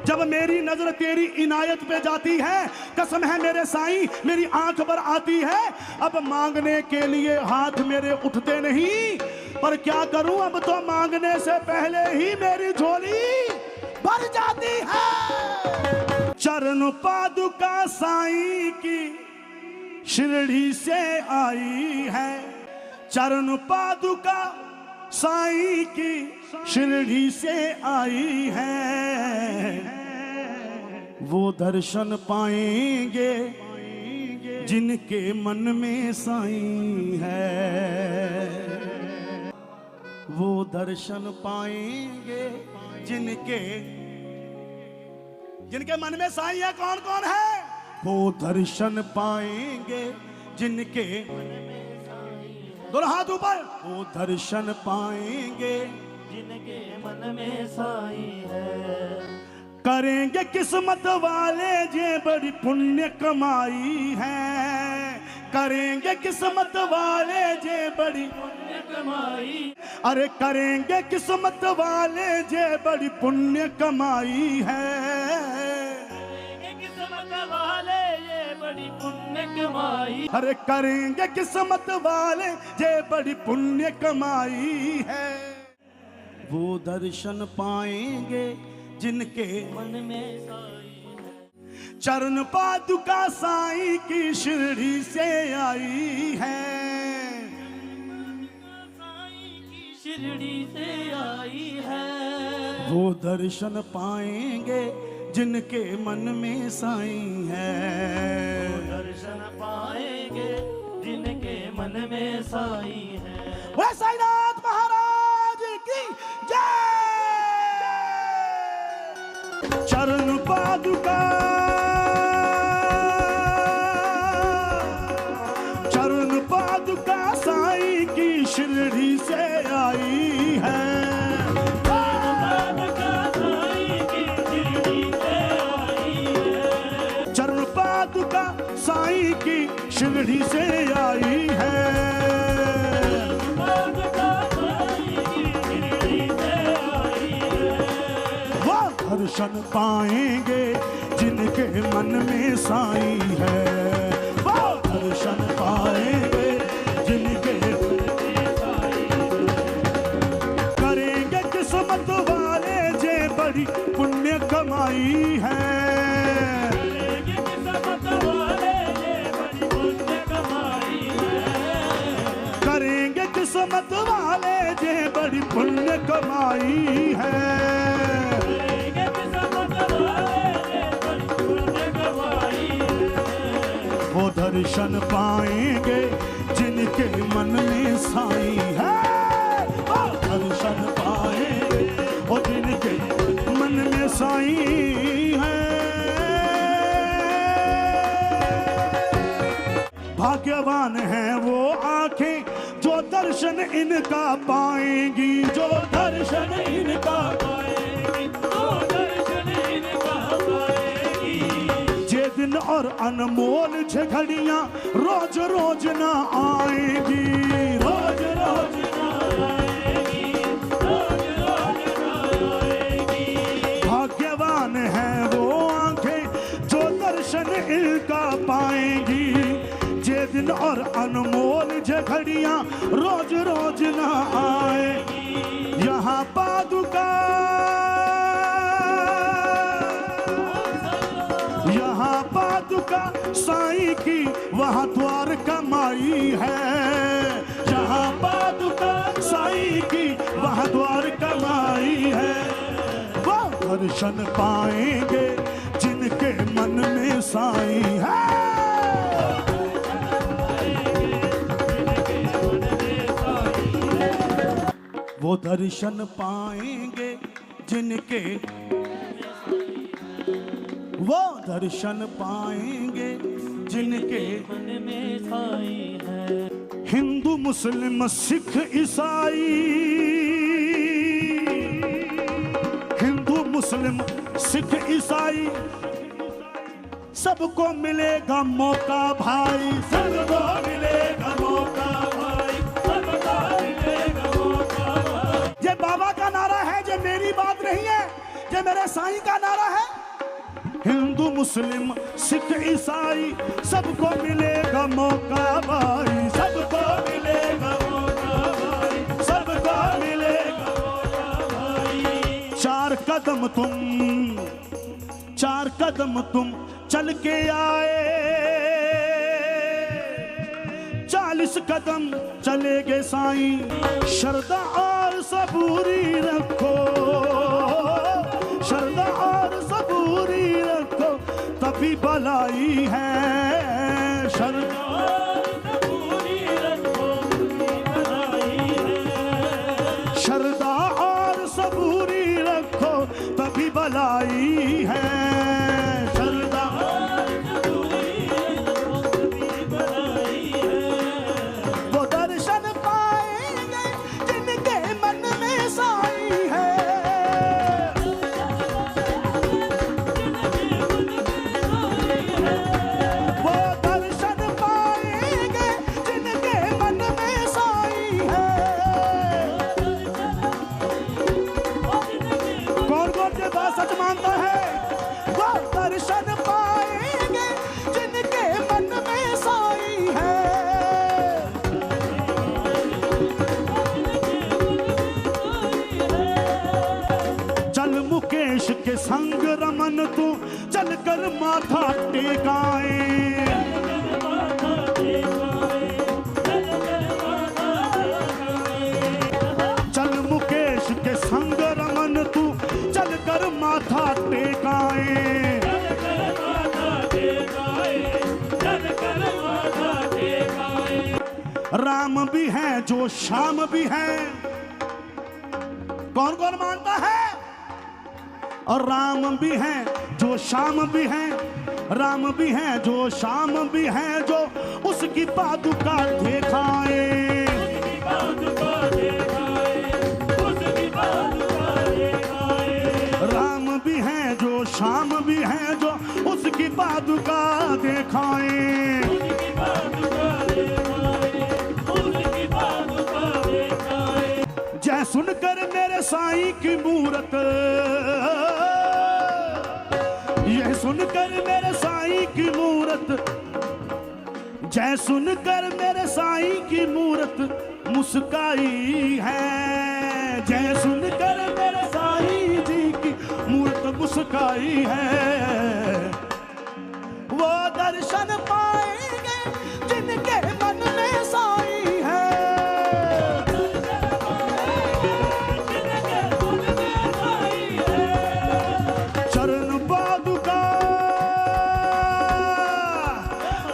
जब मेरी नजर तेरी इनायत पे जाती है, कसम है मेरे साईं मेरी आंख पर आती है। अब मांगने के लिए हाथ मेरे उठते नहीं, पर क्या करूं अब तो मांगने से पहले ही मेरी झोली भर जाती है। चरण पादुका साईं की शिरडी से आई है, चरण पादुका साईं की शिरडी से आई है। वो दर्शन पाएंगे जिनके मन में साईं है, वो दर्शन पाएंगे जिनके मन में साईं है। कौन कौन है? वो दर्शन पाएंगे जिनके दोनों हाथ ऊपर। वो दर्शन पाएंगे जिनके मन में साईं है। करेंगे किस्मत वाले जे बड़ी पुण्य कमाई है, करेंगे किस्मत वाले जे बड़ी पुण्य कमाई। अरे करेंगे किस्मत वाले जे बड़ी पुण्य कमाई है। किस्मत वाले ये बड़ी पुण्य कमाई। अरे करेंगे किस्मत वाले जे बड़ी पुण्य कमाई है। वो दर्शन पाएंगे जिनके मन में साईं है। चरण पादुका साईं की शिरडी से आई है, साईं की शिरडी से आई है। वो दर्शन पाएंगे जिनके मन में साईं है। वो दर्शन पाएंगे जिनके मन में साईं है। वह साईनाथ महाराज की जय। चरण पादुका, चरण पादुका साईं की शिरडी से आई है। चरण पादुका साईं की शिरडी से आई है। वो दर्शन पाएंगे जिनके मन में साईं है, वो दर्शन पाएंगे जिनके करेंगे किस्मत वाले जे बड़ी पुण्य कमाई है। करेंगे किस्मत वाले जे बड़ी पुण्य कमाई है। वो दर्शन पाएंगे जिनके मन में साईं है, वो दर्शन पाएंगे वो जिनके मन में साईं है। भाग्यवान है वो आंखें जो दर्शन इनका पाएंगी, जो दर्शन इनका पाएंगी, जो दर्शन इनका पाएंगी। जे दिन और अनमोल घड़ियां रोज रोज ना आएगी, रोज रोज ना आएगी, रोज रोज ना आएगी। भाग्यवान है वो आंखें जो दर्शन इनका पाएंगी। जे दिन और अनमोल घड़ियां रोज रोज ना आएगी। यहाँ पादुका, यहाँ पादुका साईं की वहाँ द्वार कमाई है। जहाँ पादुका साईं की वहाँ द्वार कमाई है। वो दर्शन पाएंगे जिनके मन में साईं है। वो दर्शन पाएंगे जिनके, वो दर्शन पाएंगे जिनके मन में साईं है। हिंदू मुस्लिम सिख ईसाई, हिंदू मुस्लिम सिख ईसाई सबको मिलेगा मौका भाई, सबको मिलेगा मौका भाई, सबको मिलेगा मौका भाई। ये बाबा का नारा है, जो मेरी बात नहीं है। ये मेरे साईं का नारा है। हिंदू मुस्लिम सिख ईसाई सबको मिलेगा मौका भाई, सबको मिलेगा मौका भाई, सबको मिलेगा मौका भाई। चार कदम तुम चल के आए, 40 कदम चलेगे साईं। श्रद्धा और सबूरी रखो, श्रद्धा और सबूरी रखो, तभी भलाई है। श्रद्धा और सबूरी रखो, तभी भलाई है। श्रद्धा और सबूरी रखो, तभी भलाई है। श्रद्धा और सबूरी रखो, तभी भलाई है। वो दर्शन पाएंगे जिनके मन में साईं है। वो दर्शन पाएंगे जिनके मन में साईं है। कौन कौन ये बात सच मानता है? वो दर्शन पाएंगे जिनके मन में साईं है। चल मुकेश के संग रमन तू चल कर माथा टेकाए। चल मुकेश के संग रमन तू चल कर माथा टेकाए। राम भी है जो श्याम भी है। कौन कौन मानता है? और राम भी है जो श्याम भी है, राम भी है जो श्याम भी है, जो उसकी पादुका दिखाए। राम भी है जो श्याम भी है, जो उसकी पादुका दिखाए। जय सुनकर मेरे साईं की मूरत, यह सुनकर मेरे साईं की मूरत, जय सुनकर मेरे साईं की मूरत मुस्काई है। जय सुनकर मेरे साईं जी की मूरत मुस्काई है। वो दर्शन पाएंगे जिनके मन में साईं है। चरण पादुका,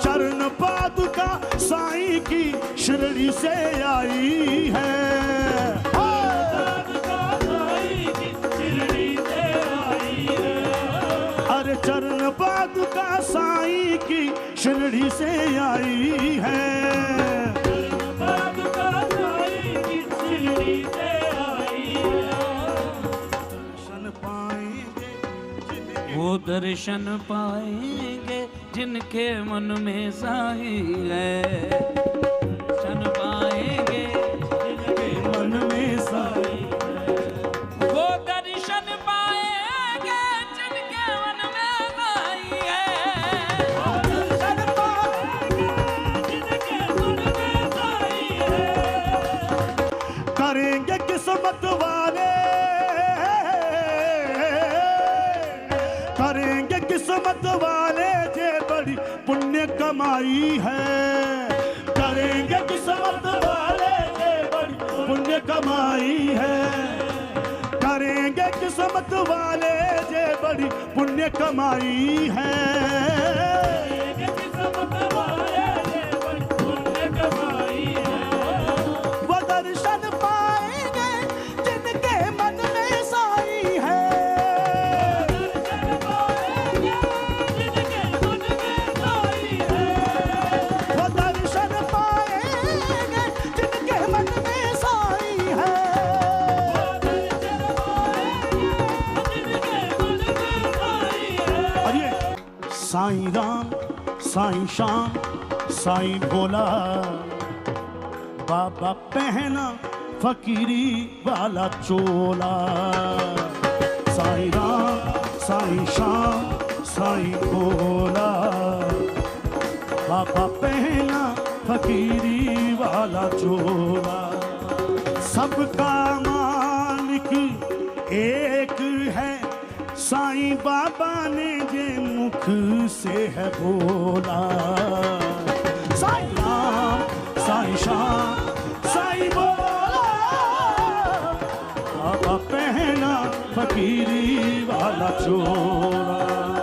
चरण पादुका साईं की शिरडी से आई है। अरे चरण पादुका साईं की शिरडी से आई है। वो दर्शन पाएंगे जिनके मन में साईं है। दर्शन पाएंगे जिनके मन में साईं है। वो दर्शन पाएंगे जिनके मन में साईं है। वो दर्शन पाएंगे जिनके मन में साईं है। करेंगे किस्मत वाले, करेंगे किस्मत वाले जे बड़ी पुण्य कमाई है। करेंगे किस्मत वाले जे बड़ी पुण्य कमाई है। करेंगे किस्मत वाले जे बड़ी पुण्य कमाई है। किस्मत वाले जे बड़ी पुण्य कमाई है। वो दर्शन पाएंगे जिनके मन में साईं है। वो दर्शन पाएंगे जिनके मन में साईं है। अरे साईं राम, साईं श्याम, साईं भोला, बाबा पहना फकीरी वाला चोला। साईं राम साईं शाम साईं भोला, बाबा पहना फकीरी वाला चोला। सबका मालिक एक है, साईं बाबा ने जे मुख से है बोला। साईं राम साईं श्याम साईं भोला, बाबा पहना फकीरी वाला चोला।